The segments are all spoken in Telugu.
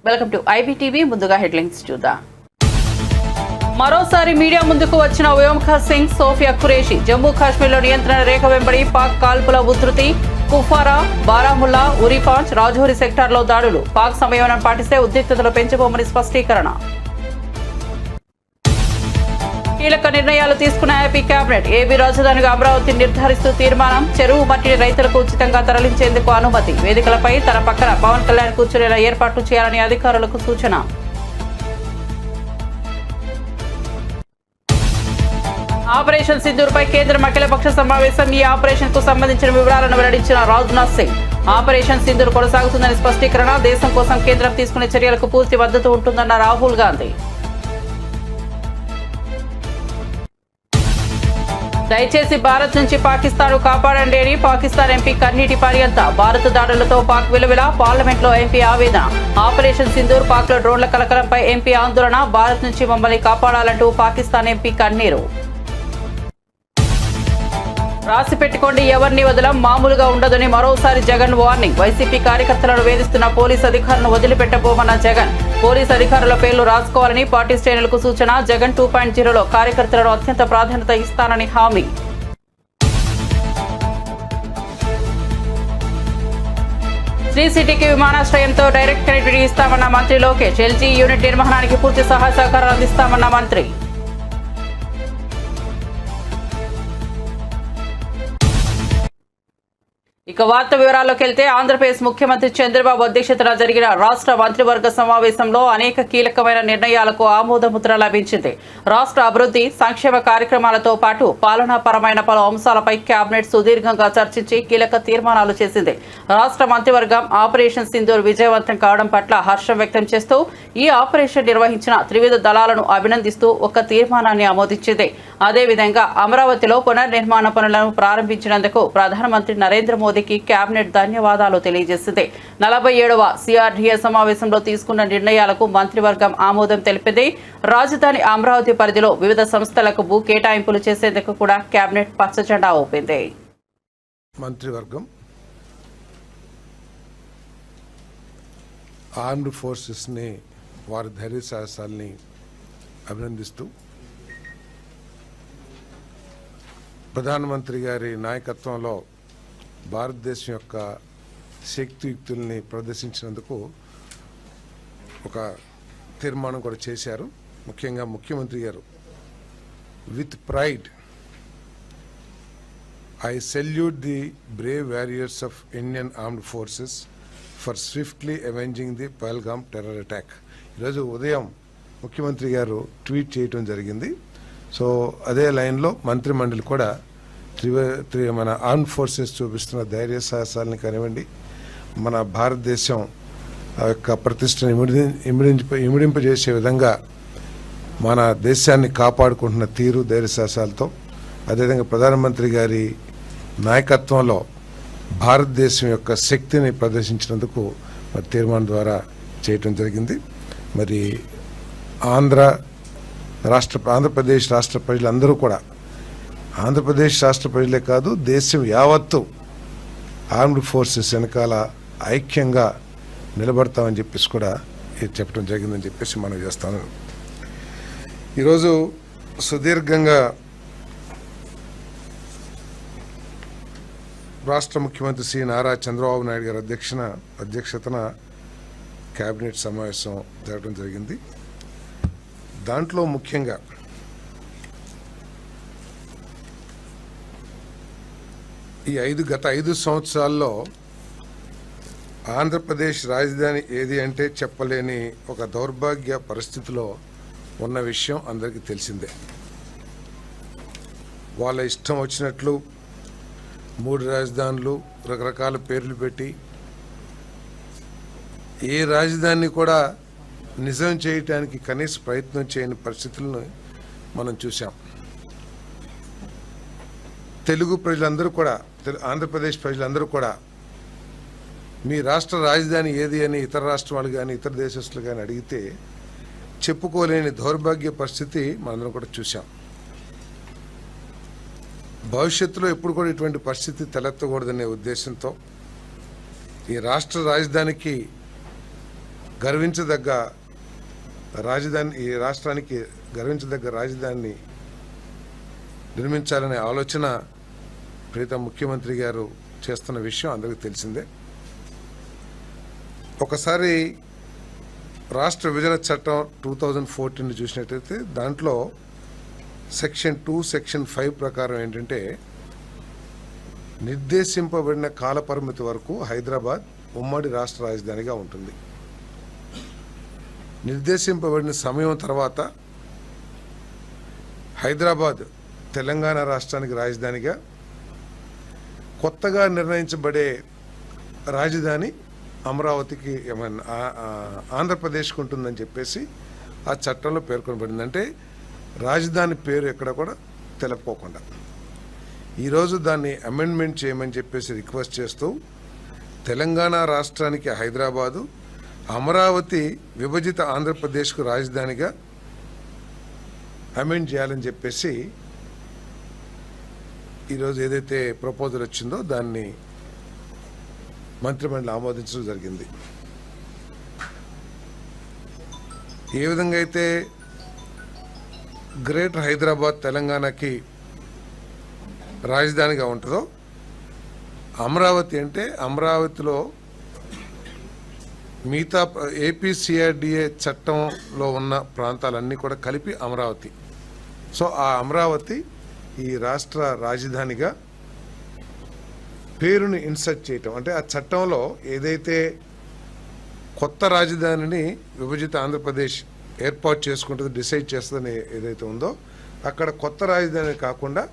Welcome to IBTV. ముందుగా హెడ్లైన్స్ చూద్దాం. మరోసారి మీడియా ముందుకు వచ్చిన వ్యోమ్ఖా సింగ్, సోఫియా ఖురేషి. జమ్మూ కాశ్మీర్లో నియంత్రణ రేఖ వెంబడి పాక్ కాల్పుల ఉధృతి. కుఫారా, బారాముల్లా, ఉరిపాంచ్, రాజౌరి సెక్టార్లో దాడులు. పాక్ సంయమనం పాటిస్తే ఉద్రిక్తతలు పెంచుకోమని స్పష్టీకరణ. కీలక నిర్ణయాలు తీసుకున్న ఏపీ కేబినెట్. ఏపీ రాజధానిగా అమరావతిని నిర్ధారిస్తూ తీర్మానం. చెరువు మట్టిని రైతులకు ఉచితంగా తరలించేందుకు అనుమతి. వేదికలపై తన పక్కన పవన్ కళ్యాణ్ కూర్చునేలా ఏర్పాట్లు చేయాలని అధికారులకు సూచన. ఆపరేషన్ సింధూర్పై కేంద్రం అఖిలపక్ష సమావేశం. ఈ ఆపరేషన్ కు సంబంధించిన వివరాలను వెల్లడించిన రాజ్నాథ్ సింగ్. ఆపరేషన్ సింధూర్ కొనసాగుతుందని స్పష్టీకరణ. దేశం కోసం కేంద్రం తీసుకునే చర్యలకు పూర్తి మద్దతు ఉంటుందన్న రాహుల్ గాంధీ. దయచేసి భారత్ నుంచి పాకిస్తాన్ కాపాడండి అని పాకిస్తాన్ ఎంపీ కన్నీటి పర్యంత. భారత దాడులతో పాక్ విలువల. పార్లమెంట్లో ఎంపీ ఆవేదన. ఆపరేషన్ సింధూర్, పాక్లో డ్రోన్ల కలకలంపై ఎంపీ ఆందోళన. భారత్ నుంచి మమ్మల్ని కాపాడాలంటూ పాకిస్తాన్ ఎంపీ కన్నీరు. రాసి పెట్టుకోండి, ఎవరిని వదలం, మామూలుగా ఉండదని మరోసారి జగన్ వార్నింగ్. వైసీపీ కార్యకర్తలను వేధిస్తున్న పోలీసు అధికారులను వదిలిపెట్టబోమన్న జగన్. పోలీసు అధికారుల పేర్లు రాసుకోవాలని పార్టీ శ్రేణులకు సూచన. జగన్ 2.0లో కార్యకర్తలను అత్యంత ప్రాధాన్యత ఇస్తానని హామీ. శ్రీ సిటీకి విమానాశ్రయంతో డైరెక్ట్ కనెక్టివిటీ ఇస్తామన్న మంత్రి లోకేష్. ఎల్జీ యూనిట్ నిర్మాణానికి పూర్తి సహాయ సహకారాలు అందిస్తామన్న మంత్రి. ఇక వార్త వివరాల్లోకి వెళ్తే, ఆంధ్రప్రదేశ్ ముఖ్యమంత్రి చంద్రబాబు అధ్యక్షతన జరిగిన రాష్ట్ర మంత్రివర్గ సమావేశంలో అనేక కీలకమైన నిర్ణయాలకు ఆమోదముద్ర లభించింది. రాష్ట్ర అభివృద్ధి సంక్షేమ కార్యక్రమాలతో పాటు పాలనాపరమైన పలు అంశాలపై కేబినెట్ సుదీర్ఘంగా చర్చించి కీలక తీర్మానాలు చేసింది. రాష్ట్ర మంత్రివర్గం ఆపరేషన్ సింధూర్ విజయవంతం కావడం పట్ల హర్షం వ్యక్తం చేస్తూ ఈ ఆపరేషన్ నిర్వహించిన త్రివిధ దళాలను అభినందిస్తూ ఒక తీర్మానాన్ని ఆమోదించింది. అదేవిధంగా అమరావతిలో పునర్నిర్మాణ పనులను ప్రారంభించినందుకు ప్రధానమంత్రి నరేంద్ర మోదీకి కేబినెట్ ధన్యవాదాలు తెలియజేసింది. 47వ సిఆర్డీఏ సమావేశంలో తీసుకున్న నిర్ణయాలకు మంత్రివర్గం ఆమోదం తెలిపింది. రాజధాని అమరావతి పరిధిలో వివిధ సంస్థలకు భూ కేటాయింపులు చేసేందుకు కూడా కేబినెట్ పచ్చజెండా ఊపింది. మంత్రివర్గం ఆర్మ్డ్ ఫోర్సెస్ ని వారి ధైర్య సాహసాలని అభినందిస్తూ ప్రధానమంత్రి గారి నాయకత్వంలో భారతదేశం యొక్క శక్తియుక్తుల్ని ప్రదర్శించినందుకు ఒక తీర్మానం కూడా చేశారు. ముఖ్యంగా ముఖ్యమంత్రి గారు, with pride I salute the brave warriors of Indian armed forces for swiftly avenging the Pahalgam terror attack. ఈరోజు ఉదయం ముఖ్యమంత్రి గారు ట్వీట్ చేయడం జరిగింది. సో అదే లైన్లో మంత్రిమండలి కూడా మన ఆర్మ్ ఫోర్సెస్ చూపిస్తున్న ధైర్య సాహసాలని కానివ్వండి, మన భారతదేశం యొక్క ప్రతిష్టను ఇమిడింపజేసే విధంగా మన దేశాన్ని కాపాడుకుంటున్న తీరు ధైర్య సాహసాలతో, అదేవిధంగా ప్రధానమంత్రి గారి నాయకత్వంలో భారతదేశం యొక్క శక్తిని ప్రదర్శించినందుకు మరి తీర్మానం ద్వారా చేయటం జరిగింది. మరి ఆంధ్రప్రదేశ్ రాష్ట్ర ప్రజలందరూ కూడా, ఆంధ్రప్రదేశ్ రాష్ట్ర ప్రజలే కాదు దేశం యావత్తు ఆర్మ్డ్ ఫోర్సెస్ వెనకాల ఐక్యంగా నిలబడతామని చెప్పేసి కూడా చెప్పడం జరిగిందని చెప్పేసి మనం చేస్తాను. ఈరోజు సుదీర్ఘంగా రాష్ట్ర ముఖ్యమంత్రి శ్రీ నారా చంద్రబాబు నాయుడు గారి అధ్యక్షతన కేబినెట్ సమావేశం జరగడం జరిగింది. దాంట్లో ముఖ్యంగా గత 5 సంవత్సరాల్లో ఆంధ్రప్రదేశ్ రాజధాని ఏది అంటే చెప్పలేని ఒక దౌర్భాగ్య పరిస్థితిలో ఉన్న విషయం అందరికీ తెలిసిందే. వాళ్ళ ఇష్టం వచ్చినట్లు 3 రాజధానులు, రకరకాల పేర్లు పెట్టి ఏ రాజధాని కూడా నిజం చేయటానికి కనీస ప్రయత్నం చేయని పరిస్థితులను మనం చూసాం. తెలుగు ప్రజలందరూ కూడా, ఆంధ్రప్రదేశ్ ప్రజలందరూ కూడా మీ రాష్ట్ర రాజధాని ఏది అని ఇతర రాష్ట్రాలు కానీ ఇతర దేశస్తులు కానీ అడిగితే చెప్పుకోలేని దౌర్భాగ్య పరిస్థితి మనందరం కూడా చూసాం. భవిష్యత్తులో ఎప్పుడు కూడా ఇటువంటి పరిస్థితి తలెత్తకూడదనే ఉద్దేశంతో ఈ రాష్ట్ర రాజధానికి గర్వించదగ్గ రాజధాని, ఈ రాష్ట్రానికి గర్వించదగ్గ రాజధానిని నిర్మించాలనే ఆలోచన ప్రీతం ముఖ్యమంత్రి గారు చేస్తున్న విషయం అందరికీ తెలిసిందే. ఒకసారి రాష్ట్ర విభజన చట్టం 2014 చూసినట్టయితే దాంట్లో సెక్షన్ 2, సెక్షన్ 5 ప్రకారం ఏంటంటే నిర్దేశింపబడిన కాలపరిమితి వరకు హైదరాబాద్ ఉమ్మడి రాష్ట్ర రాజధానిగా ఉంటుంది. నిర్దేశింపబడిన సమయం తర్వాత హైదరాబాద్ తెలంగాణ రాష్ట్రానికి రాజధానిగా, కొత్తగా నిర్ణయించబడే రాజధాని అమరావతికి ఆంధ్రప్రదేశ్కి ఉంటుందని చెప్పేసి ఆ చట్టంలో పేర్కొనబడింది. అంటే రాజధాని పేరు ఎక్కడ కూడా తెలుపుకోకుండా ఈరోజు దాన్ని అమెండ్మెంట్ చేయమని చెప్పేసి రిక్వెస్ట్ చేస్తూ తెలంగాణ రాష్ట్రానికి హైదరాబాదు, అమరావతి విభజిత ఆంధ్రప్రదేశ్కు రాజధానిగా అమెండ్ చేయాలని చెప్పేసి ఈరోజు ఏదైతే ప్రపోజల్ వచ్చిందో దాన్ని మంత్రిమండలి ఆమోదించడం జరిగింది. ఏ విధంగా అయితే గ్రేటర్ హైదరాబాద్ తెలంగాణకి రాజధానిగా ఉంటుందో, అమరావతి అంటే అమరావతిలో మిగతా ఏపీసీఆర్డీఏ చట్టంలో ఉన్న ప్రాంతాలన్నీ కూడా కలిపి అమరావతి. సో ఆ అమరావతి ఈ రాష్ట్ర రాజధానిగా పేరుని ఇన్సర్ట్ చేయటం, అంటే ఆ చట్టంలో ఏదైతే కొత్త రాజధానిని విభజిత ఆంధ్రప్రదేశ్ ఏర్పాటు చేసుకుంటుంది, డిసైడ్ చేస్తుందని ఏదైతే ఉందో అక్కడ కొత్త రాజధాని కాకుండా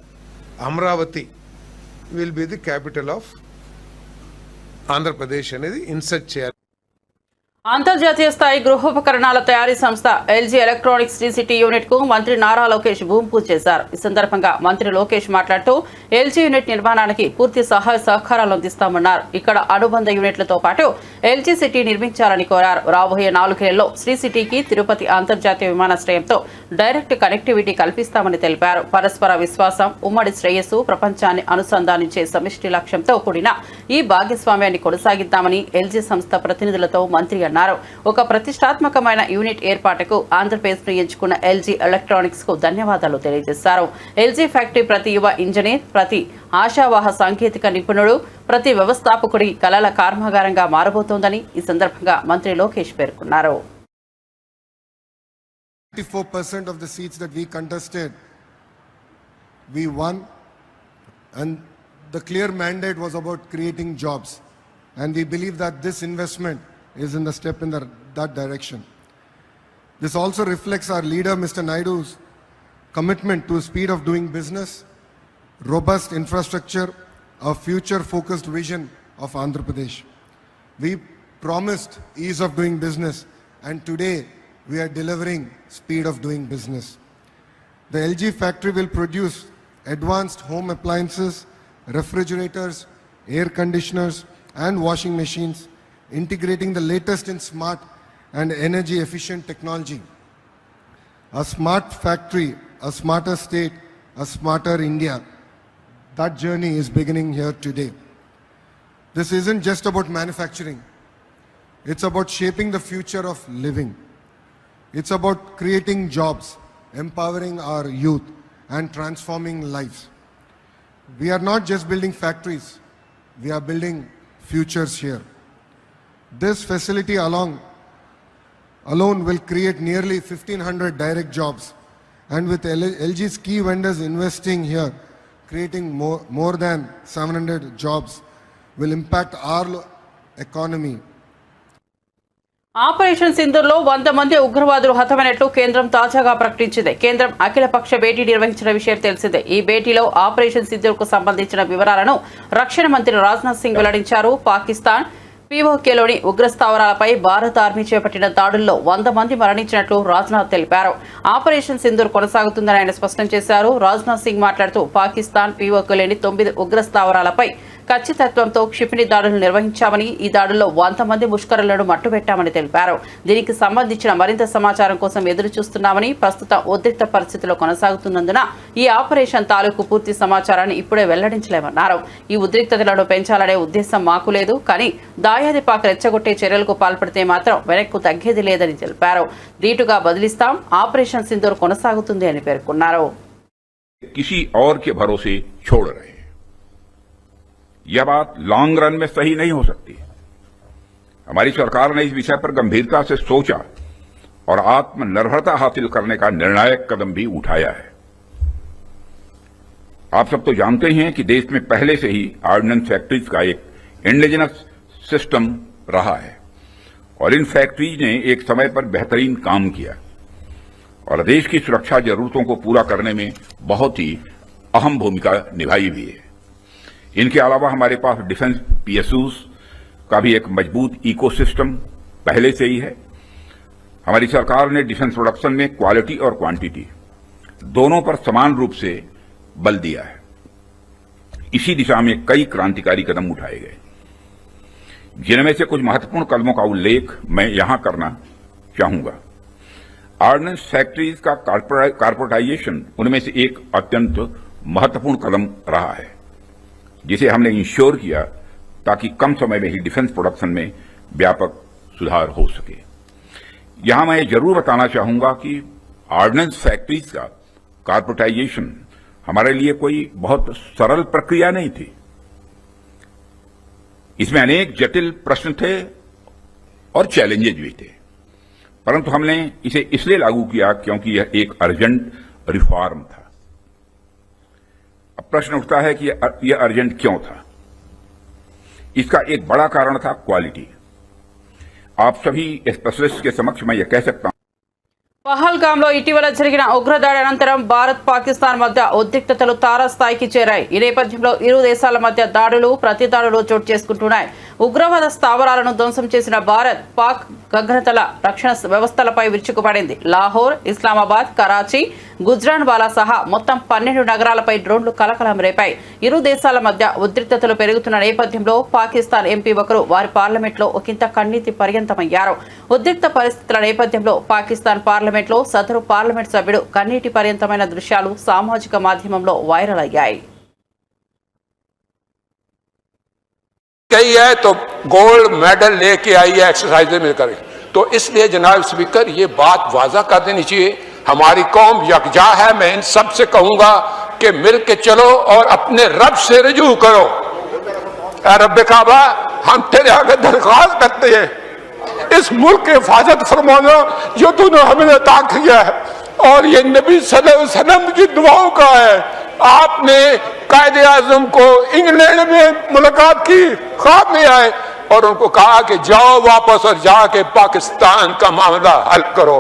Amaravati will be the capital of Andhra Pradesh అనేది ఇన్సర్ట్ చేయాలి. అంతర్జాతీయ స్థాయి గృహోపకరణాల తయారీ సంస్థ ఎల్జీ ఎలక్ట్రానిక్స్ సిటీ యూనిట్ కు మంత్రి నారా లోకేష్ భూమి పూజ చేశారు. ఈ సందర్భంగా మంత్రి లోకేష్ మాట్లాడుతూ ఎల్జీ యూనిట్ నిర్మాణానికి పూర్తి సహాయ సహకారాలు అందిస్తామన్నారు. ఇక్కడ అనుబంధ యూనిట్లతో పాటు ఎల్జీ సిటీ నిర్మించాలని కోరారు. రాబోయే 4 ఏళ్లలో శ్రీ సిటీకి తిరుపతి అంతర్జాతీయ విమానాశ్రయంతో డైరెక్ట్ కనెక్టివిటీ కల్పిస్తామని తెలిపారు. పరస్పర విశ్వాసం, ఉమ్మడి శ్రేయస్సు, ప్రపంచాన్ని అనుసంధానించే సమిష్టి లక్ష్యంతో కూడిన ఈ భాగస్వామ్యాన్ని కొనసాగిద్దామని ఎల్జీ సంస్థ ప్రతినిధులతో మంత్రి అన్నారు. ఒక ప్రతిష్టాత్మకమైన యూనిట్ ఏర్పాటుకు ఆంధ్రప్రదేశ్ ను ఎంచుకున్న ఎల్జీ ఎలక్ట్రానిక్స్ కు ధన్యవాదాలు తెలియజేశారు. ఎల్జీ ఫ్యాక్టరీ ప్రతి యువ ఇంజనీర్, ప్రతి ఆశావాహ సాంకేతిక నిపుణుడు, ప్రతి వ్యవస్థాపకుడి కలల కర్మాగారంగా మారబోతోందని ఈ సందర్భంగా మంత్రి లోకేష్ పేర్కొన్నారు. 94% of the seats that we contested, we won, and the clear mandate was about creating jobs, and we believe that this investment is in the step in that direction. This also reflects our leader Mr. Naidu's commitment to speed of doing business, robust infrastructure, a future-focused vision of Andhra Pradesh. We promised ease of doing business, and today we are delivering speed of doing business. The LG factory will produce advanced home appliances, refrigerators, air conditioners, and washing machines, integrating the latest in smart and energy efficient technology. A smart factory, a smarter state, a smarter India. That journey is beginning here today. This isn't just about manufacturing. It's about shaping the future of living. It's about creating jobs, empowering our youth, and transforming lives. We are not just building factories, we are building futures here. This facility alone will create nearly 1,500 direct jobs, and with LG's key vendors investing here, creating more than 700 jobs, will impact our economy. Operation సింధూర్లో 100 మంది ఉగ్రవాదులు హతమైనట్లు కేంద్రం తాజాగా ప్రకటించింది. కేంద్రం అఖిలపక్ష భేటీ నిర్వహించిన విషయం తెలిసిందే. ఈ భేటీలో ఆపరేషన్ సింధూర్కు సంబంధించిన వివరాలను రక్షణ మంత్రి రాజ్నాథ్ సింగ్ వెల్లడించారు. పాకిస్తాన్ పీఓకేలోని ఉగ్రస్థావరాలపై భారత ఆర్మీ చేపట్టిన దాడుల్లో 100 మంది మరణించినట్లు రాజ్నాథ్ తెలిపారు. ఆపరేషన్ సింధూర్ కొనసాగుతుందని ఆయన స్పష్టం చేశారు. రాజ్నాథ్ సింగ్ మాట్లాడుతూ పాకిస్తాన్ పీఓకేలోని 9 ఉగ్రస్థావరాలపై ఖచ్చితత్వంతో క్షిపణి దాడులు నిర్వహించామని, ఈ దాడుల్లో 100 మంది ముష్కరులను మట్టుబెట్టామని తెలిపారు. దీనికి సంబంధించిన మరింత సమాచారం కోసం ఎదురు చూస్తున్నామని, ప్రస్తుతం ఉద్రిక్త పరిస్థితుల్లో కొనసాగుతున్నందున ఈ ఆపరేషన్ తాలూకు పూర్తి సమాచారాన్ని ఇప్పుడే వెల్లడించలేమన్నారు. ఈ ఉద్రిక్తతలను పెంచాలనే ఉద్దేశం మాకు లేదు, కానీ దాయాది పాక్ రెచ్చగొట్టే చర్యలకు పాల్పడితే మాత్రం వెనక్కు తగ్గేది లేదని తెలిపారు. ధీటుగా బదిలిస్తాం, ఆపరేషన్ సింధూర్ కొనసాగుతుంది అని పేర్కొన్నారు. किसी और के भरोसे छोड़ रहे हैं, यह बात लॉन्ग रन में सही नहीं हो सकती. हमारी सरकार ने इस विषय पर गंभीरता से सोचा और आत्मनिर्भरता हासिल करने का निर्णायक कदम भी उठाया है. आप सब तो जानते हैं कि देश में पहले से ही ऑर्डिनेंस फैक्ट्रीज का एक इंडिजिनस सिस्टम रहा है और इन फैक्ट्रीज ने एक समय पर बेहतरीन काम किया और देश की सुरक्षा जरूरतों को पूरा करने में बहुत ही अहम भूमिका निभाई भी है. इनके अलावा हमारे पास डिफेंस पीएसयूज का भी एक मजबूत इकोसिस्टम पहले से ही है. हमारी सरकार ने डिफेंस प्रोडक्शन में क्वालिटी और क्वांटिटी दोनों पर समान रूप से बल दिया है. इसी दिशा में कई क्रांतिकारी कदम उठाए गए, जिनमें से कुछ महत्वपूर्ण कदमों का उल्लेख मैं यहां करना चाहूंगा. ऑर्डिनेंस फैक्ट्रीज का कॉर्पोरेटाइजेशन उनमें से एक अत्यंत महत्वपूर्ण कदम रहा है, जिसे हमने इंश्योर किया ताकि कम समय में ही डिफेंस प्रोडक्शन में व्यापक सुधार हो सके. यहां मैं जरूर बताना चाहूंगा कि ऑर्डिनेंस फैक्ट्रीज का कॉर्पोरेटाइजेशन हमारे लिए कोई बहुत सरल प्रक्रिया नहीं थी. इसमें अनेक जटिल प्रश्न थे और चैलेंजेज भी थे, परंतु हमने इसे इसलिए लागू किया क्योंकि यह एक अर्जेंट रिफॉर्म था. अब प्रश्न उठता है कि यह अर्जेंट क्यों था. इसका एक बड़ा कारण था क्वालिटी. आप सभी स्पेशलिस्ट के समक्ष मैं यह कह सकता हूं, పహల్గామ్లో ఇటీవల జరిగిన ఉగ్రదాడి అనంతరం భారత్ పాకిస్తాన్ మధ్య ఉద్రిక్తతలు తారాస్థాయికి చేరాయి. ఈ నేపథ్యంలో ఇరు దేశాల మధ్య దాడులు ప్రతిదాడులు చోటు చేసుకుంటున్నాయి. ఉగ్రవాద స్థావరాలను ధ్వంసం చేసిన భారత్ పాక్ గగనతల రక్షణ వ్యవస్థలపై విరుచుకుపడింది. లాహోర్, ఇస్లామాబాద్, కరాచీ, గుజ్రాన్వాలా సహా మొత్తం 12 నగరాలపై డ్రోన్లు కలకలం రేపాయి. ఇరు దేశాల మధ్య ఉద్రిక్తతలు పెరుగుతున్న నేపథ్యంలో పాకిస్తాన్ ఎంపీ ఒకరు వారి పార్లమెంట్లో ఒకంత కన్నీటి పర్యంతమయ్యారు. ఉద్రిక్త పరిస్థితుల నేపథ్యంలో పాకిస్తాన్ పార్లమెంట్లో సదరు పార్లమెంట్ సభ్యుడు కన్నీటి పర్యంతమైన దృశ్యాలు సామాజిక మాధ్యమంలో వైరల్ అయ్యాయి. गई है तो गोल्ड मेडल लेके आई है एक्सरसाइज में करें. तो इसलिए जनाब स्पीकर ये बात वाजा कर देनी चाहिए, हमारी कौम यकजा है. मैं इन सब से कहूंगा कि मिल के चलो और अपने रब से रजू करो. रब काबा, हम तेरे आगे दरख्वास्त करते हैं, इस मुल्क की हिफाजत फरमाना जो तूने हमें अता किया है, और ये नबी सल्लल्लाहु अलैहि वसल्लम की दुआओं का है. आपने कायदे आजम को इंग्लैंड में मुलाकात की, ख्वाब में आए और उनको कहा कि जाओ वापस और जाके पाकिस्तान का मामला हल करो.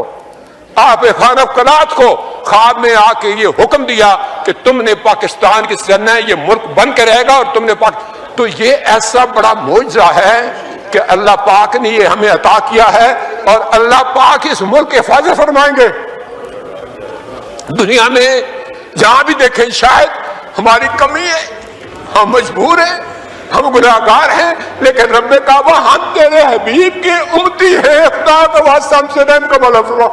आप खान कलात को ख्वाब में आके ये हुक्म दिया कि तुमने पाकिस्तान की सरना ये मुल्क बन के रहेगा और तुमने तो ये ऐसा बड़ा मोजा है कि अल्लाह पाक ने ये हमें अता किया है और अल्लाह पाक इस मुल्क की हिफाजत फरमाएंगे. दुनिया में जहां भी देखें शायद हमारी कमी है, हम मजबूर हैं, हम गुनाहगार हैं, लेकिन रब्बे काबा हम तेरे हबीब के उम्मती हैं. खुदा का वास्ता हमसे रहम का मौला फरमा.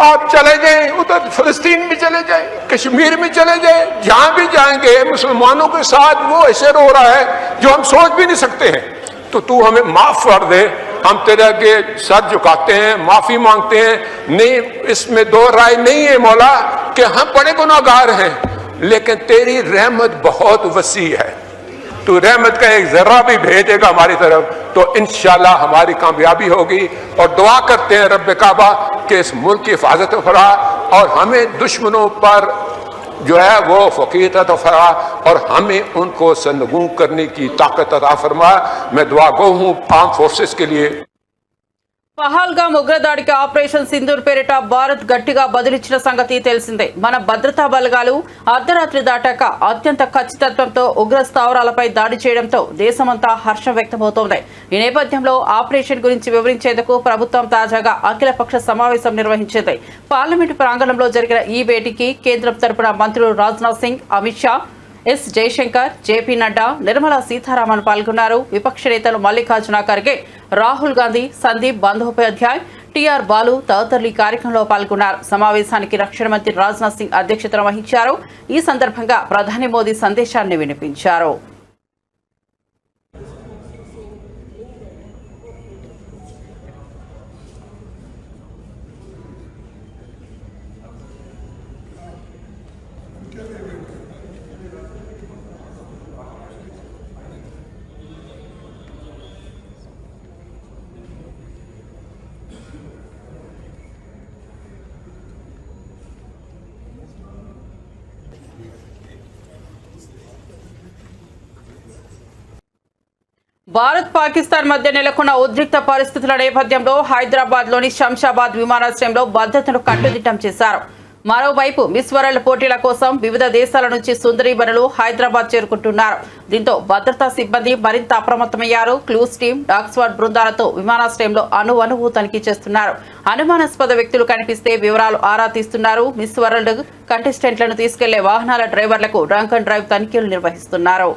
आप चले जाएं, उधर फिलिस्तीन में चले जाएं, कश्मीर में चले जाएं, जहां भी जाएंगे मुसलमानों के साथ वो ऐसे रो रहा है जो हम सोच भी नहीं सकते हैं. तो तू हमें माफ कर दे, हम तेरे आगे सर झुकाते हैं, माफी मांगते हैं. नहीं, इसमें दो राय नहीं है मौला कि हम बड़े गुनाहगार हैं, लेकिन तेरी रहमत बहुत वसी है. तू रहमत का एक जर्रा भी भेजेगा हमारी तरफ तो इंशाल्लाह हमारी कामयाबी होगी. और दुआ करते हैं रब्बे काबा कि इस मुल्क की हिफाजत फरमा और हमें दुश्मनों पर जो है वो फकीर अता फरमा और हमें उनको सरनगू करने की ताकत अता फरमा. मैं दुआ गो हूँ आर्म फोर्सेस के लिए. పహల్గామ్ ఉగ్రదాడికి ఆపరేషన్ సింధూర్ పేరిట భారత్ గట్టిగా బదులిచ్చిన సంగతి తెలిసిందే. మన భద్రతా బలగాలు అర్ధరాత్రి దాటాక అత్యంత ఖచ్చితత్వంతో ఉగ్ర స్థావరాలపై దాడి చేయడంతో దేశమంతా హర్షం వ్యక్తమవుతోంది. ఈ నేపథ్యంలో ఆపరేషన్ గురించి వివరించేందుకు ప్రభుత్వం తాజాగా అఖిలపక్ష సమావేశం నిర్వహించింది. పార్లమెంటు ప్రాంగణంలో జరిగిన ఈ భేటీకి కేంద్రం తరపున మంత్రులు రాజ్నాథ్ సింగ్, అమిత్ షా, ఎస్ జయశంకర్, జేపీ నడ్డా, నిర్మలా సీతారామన్ పాల్గొన్నారు. విపక్ష నేతలు మల్లికార్జున ఖర్గే, రాహుల్ గాంధీ, సందీప్ బందోపాధ్యాయ్, టీఆర్ బాలు తదితరులు ఈ కార్యక్రమంలో పాల్గొన్నారు. సమావేశానికి రక్షణ మంత్రి రాజ్నాథ్ సింగ్ అధ్యక్షతన వహించారు. ఈ సందర్భంగా ప్రధాని మోదీ సందేశాన్ని వినిపించారు. భారత్ పాకిస్తాన్ మధ్య నెలకొన్న ఉద్రిక్త పరిస్థితుల నేపథ్యంలో హైదరాబాద్లోని శంషాబాద్ విమానాశ్రయంలో భద్రతను కట్టుదిట్టం చేశారు. మరోవైపు మిస్ వరల్డ్ పోటీల కోసం వివిధ దేశాల నుంచి సుందరీమణులు హైదరాబాద్ చేరుకుంటున్నారు. దీంతో భద్రతా సిబ్బంది మరింత అప్రమత్తమయ్యారు. క్లూస్ టీం, డాగ్ స్క్వాడ్ బృందాలతో విమానాశ్రయంలో అణువణువు తనిఖీ చేస్తున్నారు. అనుమానాస్పద వ్యక్తులు కనిపిస్తే వివరాలు ఆరా తీస్తున్నారు. మిస్ వరల్డ్ కంటెస్టెంట్లను తీసుకెళ్లే వాహనాల డ్రైవర్లకు డ్రంక్ అండ్ డ్రైవ్ తనిఖీలు నిర్వహిస్తున్నారు.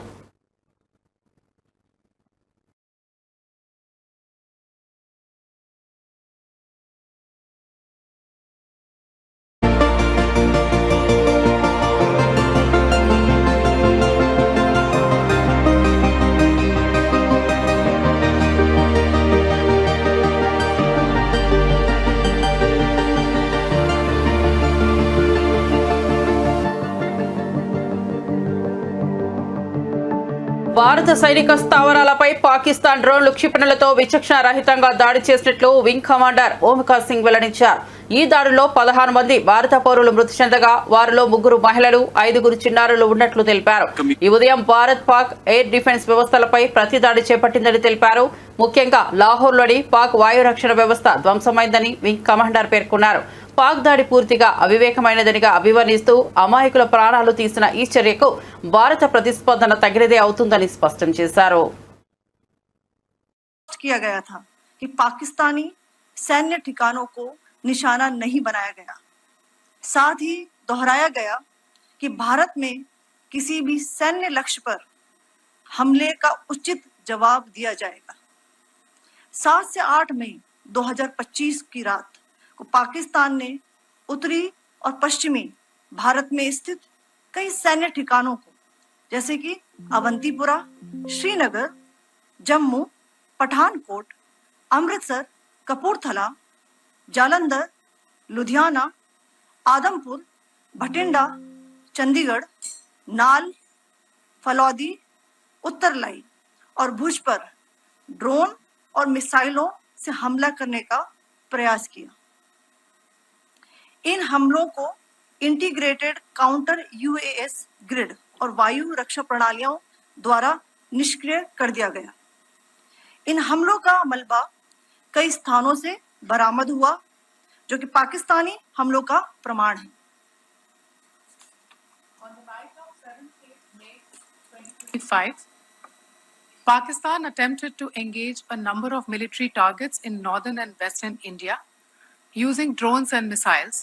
భారత సైనిక స్థావరాలపై పాకిస్తాన్ డ్రోన్లు క్షిపణులతో విచక్షణ రహితంగా దాడి చేసినట్లు వింగ్ కమాండర్ ఓంకార్ సింగ్ వెల్లడించారు. ఈ దాడుల్లో 16 మంది భారత పౌరులు మృతి చెందగా వారిలో 3 మహిళలు, 5 చిన్నారులు ఉన్నట్లు తెలిపారు. ఈ ఉదయం భారత్ పాక్ ఎయిర్ డిఫెన్స్ వ్యవస్థలపై ప్రతి దాడి చేపట్టిందని తెలిపారు. ముఖ్యంగా లాహోర్లోని పాక్ వాయు రక్షణ వ్యవస్థ ధ్వంసమైందని వింగ్ కమాండర్ పేర్కొన్నారు. పాక్ దాడి పూర్తిగా అవివేకమైనదనిగా అభివర్ణిస్తూ అమాయకుల ప్రాణాలు తీసిన ఈ చర్యకు భారత ప్రతిస్పందన తగినదే అవుతుందని స్పష్టం చేశారు. किया गया था कि पाकिस्तानी सैन्य ठिकानों को निशाना नहीं बनाया गया. साथ ही दोहराया गया कि भारत में किसी भी सैन्य लक्ष्य पर हमले का उचित जवाब दिया जाएगा. 7 से 8 मई 2025 की रात को पाकिस्तान ने उत्तरी और पश्चिमी भारत में स्थित कई सैन्य ठिकानों को जैसे कि अवंतीपुरा, श्रीनगर, जम्मू, पठानकोट, अमृतसर, कपूरथला, जालंधर, लुधियाना, आदमपुर, भटिंडा, चंडीगढ़, नाल, फलौदी, उत्तरलाई और भुज पर ड्रोन और मिसाइलों से हमला करने का प्रयास किया. इन हमलों को इंटीग्रेटेड काउंटर यूएस ग्रिड और वायु रक्षा प्रणालियों द्वारा निष्क्रिय कर दिया गया. इन हमलों का मलबा कई स्थानों से बरामद हुआ जो कि पाकिस्तानी हमलों का प्रमाण है. Pakistan attempted to engage a number of military targets in northern and western India using drones and missiles.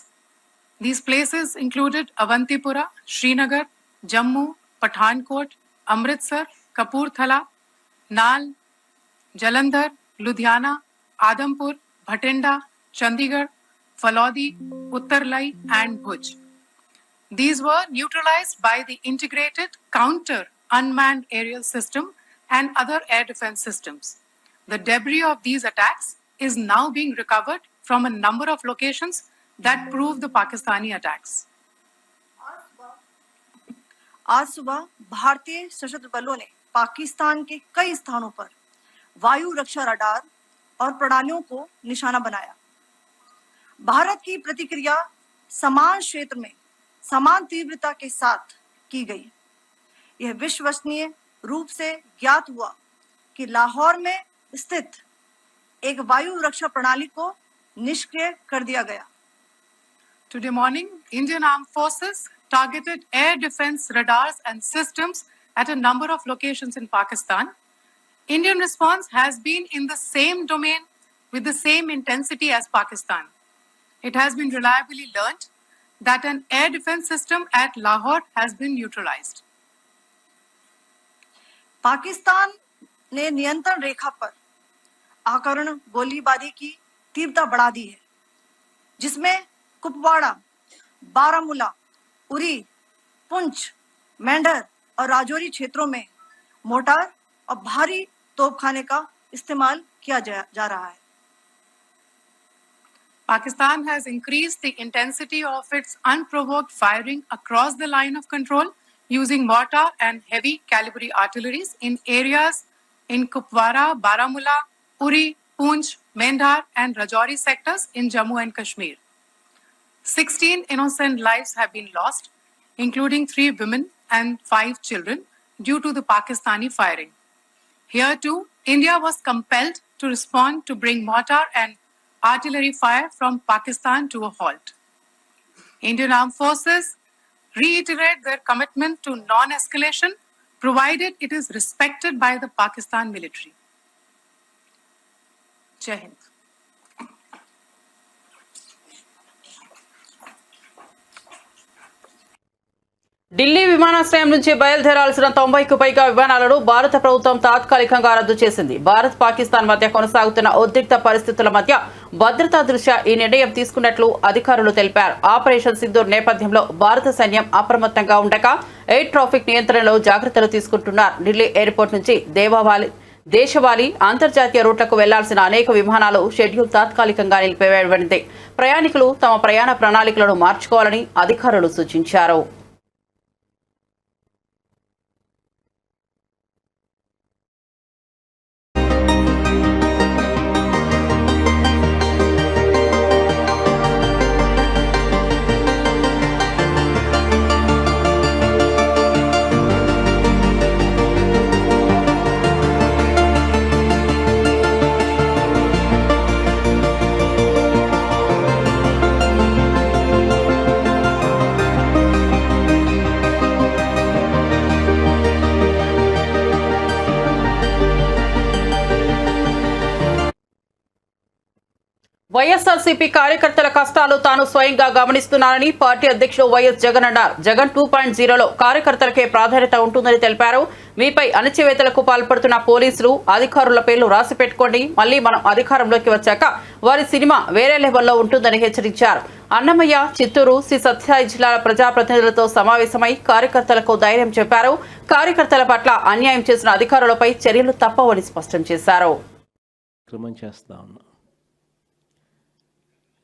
These places included Avantipura, Srinagar, Jammu, Pathankot, Amritsar, Kapurthala, Nal, Jalandhar, Ludhiana, Adampur, Bhatinda, Chandigarh, Falodi, Uttarlai, and Bhuj. These were neutralized by the integrated counter unmanned aerial system and other air defense systems. The debris of these attacks is now being recovered from a number of locations that prove the Pakistani attacks. आज सुबह भारतीय सशस्त्र बलों ने पाकिस्तान के कई स्थानों पर वायु रक्षा रडार और प्रणालियों को निशाना बनाया. भारत की प्रतिक्रिया समान क्षेत्र में समान तीव्रता के साथ की गई. यह विश्वसनीय रूप से ज्ञात हुआ कि लाहौर में स्थित एक वायु रक्षा प्रणाली को निष्क्रिय कर दिया गया. Today morning, Indian Armed Forces targeted air defense radars and systems at a number of locations in Pakistan. Indian response has been in the same domain with the same intensity as Pakistan. It has been reliably learnt that an air defense system at Lahore has been neutralized. Pakistan ने नियंत्रण रेखा पर आकरण गोलीबारी की तीव्रता बढ़ा दी है, जिसमें कुपवाड़ा, बारामूला, उरी, पुंछ, मेंढर और राजौरी क्षेत्रों में मोर्टार और भारी तोपखाने का इस्तेमाल किया जा रहा है. Pakistan has increased the intensity of its unprovoked firing across the line of control using mortar and heavy calibre artilleries in areas in Kupwara, Baramulla, Uri, Poonch, Mendhar and Rajouri sectors in Jammu and Kashmir. 16 innocent lives have been lost, including 3 women and 5 children due to the Pakistani firing. Here too, India was compelled to respond to bring mortar and artillery fire from Pakistan to a halt. Indian Armed Forces reiterate their commitment to non-escalation, provided it is respected by the Pakistan military. Jai Hind. Delhi విమానాశ్రయం నుంచి బయలుదేరాల్సిన 90కు పైగా విమానాలను భారత ప్రభుత్వం తాత్కాలికంగా రద్దు చేసింది. భారత్ పాకిస్తాన్ మధ్య కొనసాగుతున్న ఉద్రిక్త పరిస్థితుల మధ్య భద్రతా దృష్ట్యా ఈ నిర్ణయం తీసుకున్నట్లు అధికారులు తెలిపారు. ఆపరేషన్ సింధూర్ నేపథ్యంలో భారత సైన్యం అప్రమత్తంగా ఉండగా ఎయిర్ ట్రాఫిక్ నియంత్రణలో జాగ్రత్తలు తీసుకుంటున్నారు. ఢిల్లీ ఎయిర్పోర్ట్ నుంచి దేశవాళీ అంతర్జాతీయ రూట్లకు వెళ్లాల్సిన అనేక విమానాలు షెడ్యూల్ తాత్కాలికంగా నిలిపివేయబడింది. ప్రయాణికులు తమ ప్రయాణ ప్రణాళికలను మార్చుకోవాలని అధికారులు సూచించారు. వైఎస్ఆర్సీపీ కార్యకర్తల కష్టాలు తాను స్వయంగా గమనిస్తున్నానని పార్టీ అధ్యక్షుడు వైఎస్ జగన్ అన్నారు. జగన్ 2.0లో కార్యకర్తలకే ప్రాధాన్యత ఉంటుందని తెలిపారు. మీపై అణచివేతలకు పాల్పడుతున్న పోలీసులు అధికారుల పేర్లు రాసి పెట్టుకోండి, మళ్లీ మనం అధికారంలోకి వచ్చాక వారి సినిమా వేరే లెవెల్లో ఉంటుందని హెచ్చరించారు. అన్నమయ్య, చిత్తూరు, శ్రీ సత్యసాయి జిల్లాల ప్రజాప్రతినిధులతో సమావేశమై కార్యకర్తలకు ధైర్యం చెప్పారు. కార్యకర్తల పట్ల అన్యాయం చేసిన అధికారులపై చర్యలు తప్పవని స్పష్టం చేశారు.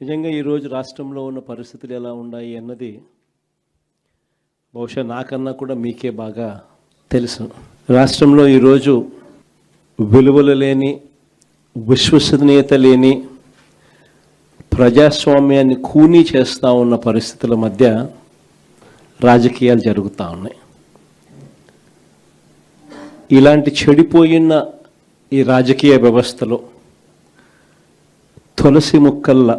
నిజంగా ఈరోజు రాష్ట్రంలో ఉన్న పరిస్థితులు ఎలా ఉన్నాయి అన్నది బహుశా నాకన్నా కూడా మీకే బాగా తెలుసు. రాష్ట్రంలో ఈరోజు విలువలు లేని, విశ్వసనీయత లేని, ప్రజాస్వామ్యాన్ని ఖూనీ చేస్తూ ఉన్న పరిస్థితుల మధ్య రాజకీయాలు జరుగుతూ ఉన్నాయి. ఇలాంటి చెడిపోయిన ఈ రాజకీయ వ్యవస్థలో తులసి ముక్కల్లా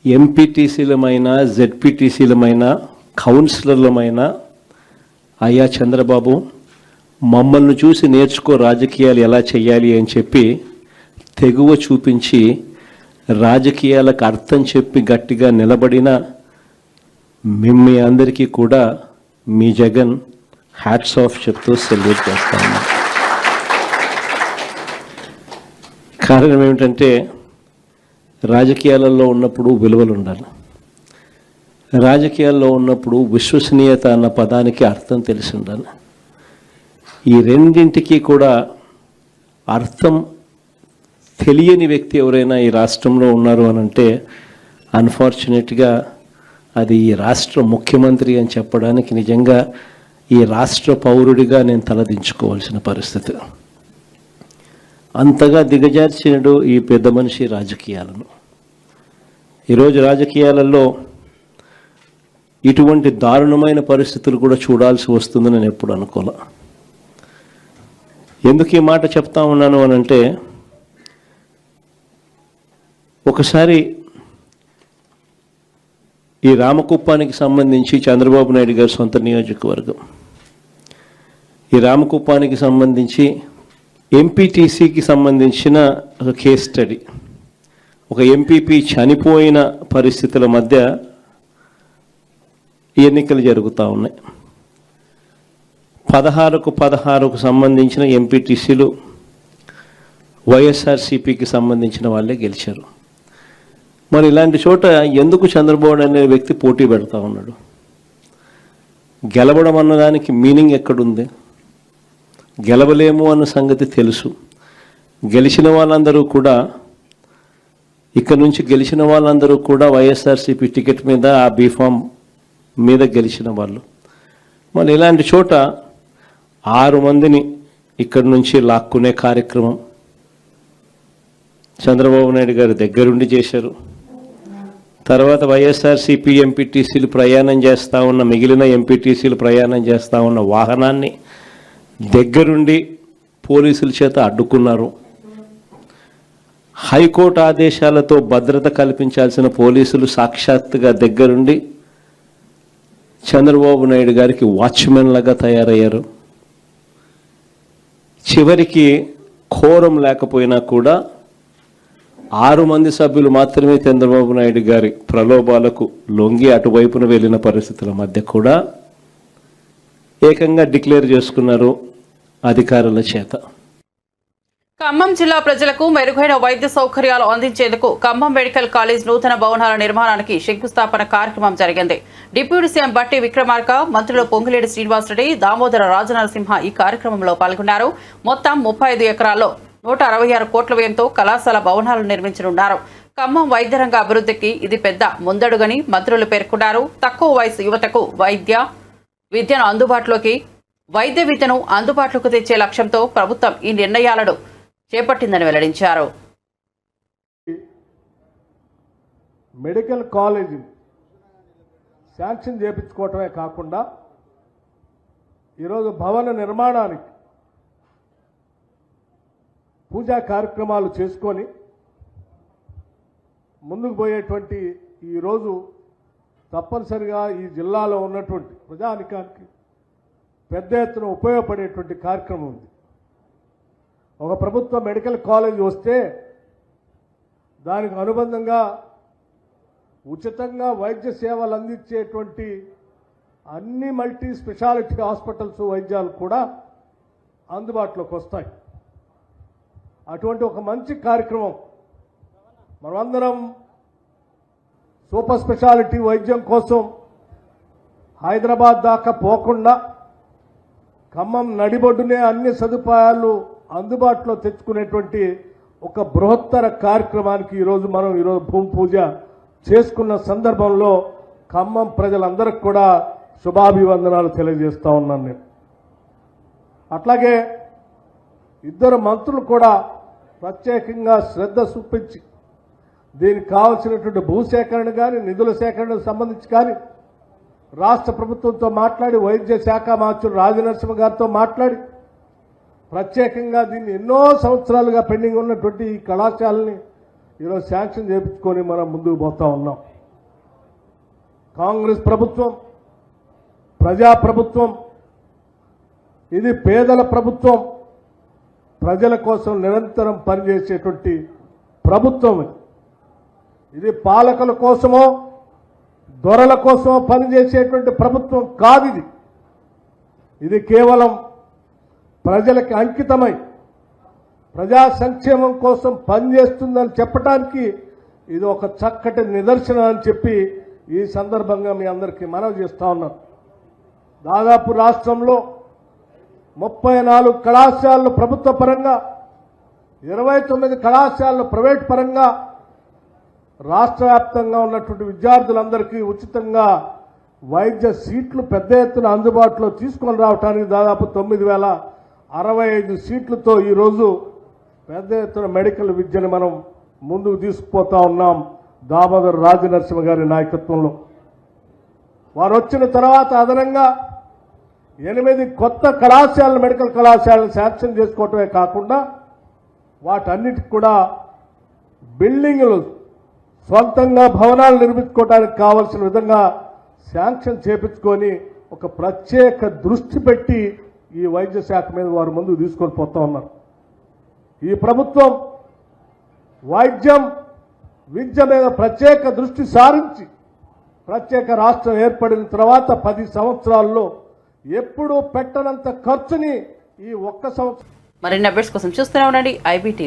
ఎంపీటీసీలమైన, జెడ్పీటీసీలమైన, కౌన్సిలర్లమైన అయ్యా చంద్రబాబు మమ్మల్ని చూసి నేర్చుకో రాజకీయాలు ఎలా చేయాలి అని చెప్పి తెగువ చూపించి రాజకీయాలకు అర్థం చెప్పి గట్టిగా నిలబడిన మీ అందరికీ కూడా మీ జగన్ హ్యాట్స్ ఆఫ్ చెప్తూ సెల్యూట్ చేస్తా ఉన్నా. కారణం ఏమిటంటే రాజకీయాలలో ఉన్నప్పుడు విలువలు ఉండాలి. రాజకీయాల్లో ఉన్నప్పుడు విశ్వసనీయత అన్న పదానికి అర్థం తెలిసి ఉండాలి. ఈ రెండింటికి కూడా అర్థం తెలియని వ్యక్తి ఎవరైనా ఈ రాష్ట్రంలో ఉన్నారు అని అంటే అన్ఫార్చునేట్గా అది ఈ రాష్ట్ర ముఖ్యమంత్రి అని చెప్పడానికి నిజంగా ఈ రాష్ట్ర పౌరుడిగా నేను తలదించుకోవాల్సిన పరిస్థితి. అంతగా దిగజార్చినడు ఈ పెద్ద మనిషి రాజకీయాలను. ఈరోజు రాజకీయాలలో ఇటువంటి దారుణమైన పరిస్థితులు కూడా చూడాల్సి వస్తుందని నేను ఎప్పుడు అనుకోలే. ఎందుకు ఈ మాట చెప్తా ఉన్నాను అని అంటే, ఒకసారి ఈ రామకుప్పానికి సంబంధించి చంద్రబాబు నాయుడు గారి సొంత నియోజకవర్గం, ఈ రామకుప్పానికి సంబంధించి ఎంపీటీసీకి సంబంధించిన ఒక కేస్ స్టడీ, ఒక ఎంపీపీ చనిపోయిన పరిస్థితుల మధ్య ఎన్నికలు జరుగుతూ ఉన్నాయి. 16కు సంబంధించిన ఎంపీటీసీలు వైఎస్ఆర్సీపీకి సంబంధించిన వాళ్ళే గెలిచారు. మరి ఇలాంటి చోట ఎందుకు చంద్రబాబు అనే వ్యక్తి పోటీ పెడతా ఉన్నాడు? గెలవడం అన్నదానికి మీనింగ్ ఎక్కడుంది? గెలవలేము అన్న సంగతి తెలుసు. గెలిచిన వాళ్ళందరూ కూడా, ఇక్కడ నుంచి గెలిచిన వాళ్ళందరూ కూడా వైఎస్ఆర్సీపీ టికెట్ మీద, ఆ బీఫామ్ మీద గెలిచిన వాళ్ళు. మరి ఇలాంటి చోట 6 మందిని ఇక్కడి నుంచి లాక్కునే కార్యక్రమం చంద్రబాబు నాయుడు గారు దగ్గరుండి చేశారు. తర్వాత వైఎస్ఆర్సీపీ ఎంపీటీసీలు ప్రయాణం చేస్తూ ఉన్న, మిగిలిన ఎంపీటీసీలు ప్రయాణం చేస్తూ ఉన్న వాహనాన్ని దగ్గరుండి పోలీసుల చేత అడ్డుకున్నారు. హైకోర్టు ఆదేశాలతో భద్రత కల్పించాల్సిన పోలీసులు సాక్షాత్తుగా దగ్గరుండి చంద్రబాబు నాయుడు గారికి వాచ్మెన్ లాగా తయారయ్యారు. చివరికి కోరం లేకపోయినా కూడా 6 మంది సభ్యులు మాత్రమే చంద్రబాబు నాయుడు గారి ప్రలోభాలకు లొంగి అటువైపున వెళ్ళిన పరిస్థితుల మధ్య కూడా ఏకంగా డిక్లేర్ చేసుకున్నారు అధికారుల చేత. ఖమ్మం జిల్లా ప్రజలకు మెరుగైన వైద్య సౌకర్యాలు అందించేందుకు ఖమ్మం మెడికల్ కాలేజ్ నూతన భవనాల నిర్మాణానికి శంకుస్థాపన కార్యక్రమం జరిగింది. డిప్యూటీ సీఎం బట్టి విక్రమార్క, మంత్రులు పొంగులేటి శ్రీనివాసరెడ్డి, దామోదర రాజనరసింహ ఈ కార్యక్రమంలో పాల్గొన్నారు. మొత్తం 35 ఎకరాల్లో 166 కోట్ల వ్యయంతో కళాశాల భవనాలు నిర్మించనున్నారు. ఖమ్మం వైద్య రంగ అభివృద్ధికి ఇది పెద్ద ముందడుగని మంత్రులు పేర్కొన్నారు. తక్కువ వయసు యువతకు వైద్య విద్యను అందుబాటులోకి తెచ్చే లక్ష్యంతో ప్రభుత్వం ఈ నిర్ణయాలను చేపట్టిందని వెల్లడించారు. మెడికల్ కాలేజ్ శాంక్షన్ చేయించుకోవటమే కాకుండా ఈరోజు భవన నిర్మాణానికి పూజా కార్యక్రమాలు చేసుకొని ముందుకు పోయేటువంటి ఈరోజు తప్పనిసరిగా ఈ జిల్లాలో ఉన్నటువంటి ప్రజానికానికి పెద్ద ఎత్తున ఉపయోగపడేటువంటి కార్యక్రమం ఉంది. ఒక ప్రభుత్వ మెడికల్ కాలేజ్ వస్తే దానికి అనుబంధంగా ఉచితంగా వైద్య సేవలు అందించేటువంటి అన్ని మల్టీ స్పెషాలిటీ హాస్పిటల్స్ వైద్యాలు కూడా అందుబాటులోకి వస్తాయి. అటువంటి ఒక మంచి కార్యక్రమం మనమందరం సూపర్ స్పెషాలిటీ వైద్యం కోసం హైదరాబాద్ దాకా పోకుండా ఖమ్మం నడిబొడ్డునే అన్ని సదుపాయాలు అందుబాటులో తెచ్చుకునేటువంటి ఒక బృహత్తర కార్యక్రమానికి ఈరోజు భూమి పూజ చేసుకున్న సందర్భంలో ఖమ్మం ప్రజలందరికీ కూడా శుభాభివందనాలు తెలియజేస్తా ఉన్నాను నేను. అట్లాగే 2 మంత్రులు కూడా ప్రత్యేకంగా శ్రద్ధ చూపించి దీనికి కావాల్సినటువంటి భూసేకరణ కానీ నిధుల సేకరణకు సంబంధించి కానీ రాష్ట్ర ప్రభుత్వంతో మాట్లాడి వైద్య శాఖ మంత్రులు రాజనరసింహ గారితో మాట్లాడి ప్రత్యేకంగా దీన్ని ఎన్నో సంవత్సరాలుగా పెండింగ్ ఉన్నటువంటి ఈ కళాశాలని ఈరోజు శాంక్షన్ చేయించుకొని మనం ముందుకు పోతా ఉన్నాం. కాంగ్రెస్ ప్రభుత్వం ప్రజాప్రభుత్వం, ఇది పేదల ప్రభుత్వం, ప్రజల కోసం నిరంతరం పనిచేసేటువంటి ప్రభుత్వం. ఇది పాలకుల కోసమో దొరల కోసమో పనిచేసేటువంటి ప్రభుత్వం కాదు. ఇది కేవలం ప్రజలకి అంకితమై ప్రజా సంక్షేమం కోసం పనిచేస్తుందని చెప్పడానికి ఇది ఒక చక్కటి నిదర్శనం అని చెప్పి ఈ సందర్భంగా మీ అందరికీ మనవి చేస్తా ఉన్నాను. దాదాపు రాష్ట్రంలో 34 కళాశాలలు ప్రభుత్వ పరంగా, 29 కళాశాలలు ప్రైవేట్ పరంగా రాష్ట్ర వ్యాప్తంగా ఉన్నటువంటి విద్యార్థులందరికీ ఉచితంగా వైద్య సీట్లు పెద్ద ఎత్తున అందుబాటులో తీసుకొని రావడానికి దాదాపు 9,065 సీట్లతో ఈరోజు పెద్ద ఎత్తున మెడికల్ విద్యను మనం ముందుకు తీసుకుపోతా ఉన్నాం. దామోదర రాజనరసింహ గారి నాయకత్వంలో వారు వచ్చిన తర్వాత అదనంగా 8 కొత్త కళాశాలలు, మెడికల్ కళాశాలను శాంక్షన్ చేసుకోవటమే కాకుండా వాటన్నిటికి కూడా బిల్డింగులు, సొంతంగా భవనాలు నిర్మించుకోవడానికి కావాల్సిన విధంగా శాంక్షన్ చేపించుకొని ఒక ప్రత్యేక దృష్టి పెట్టి ఈ వైద్య శాఖ మీద వారు ముందుకు తీసుకొని పోతా ఉన్నారు. ఈ ప్రభుత్వం వైద్యం, విద్య మీద ప్రత్యేక దృష్టి సారించి ప్రత్యేక రాష్ట్రం ఏర్పడిన తర్వాత 10 సంవత్సరాల్లో ఎప్పుడూ పెట్టనంత ఖర్చుని ఈ ఒక్క సంవత్సరం. మరిన్ని అప్డేట్స్ కోసం చూస్తూనే ఉండండి IBTV.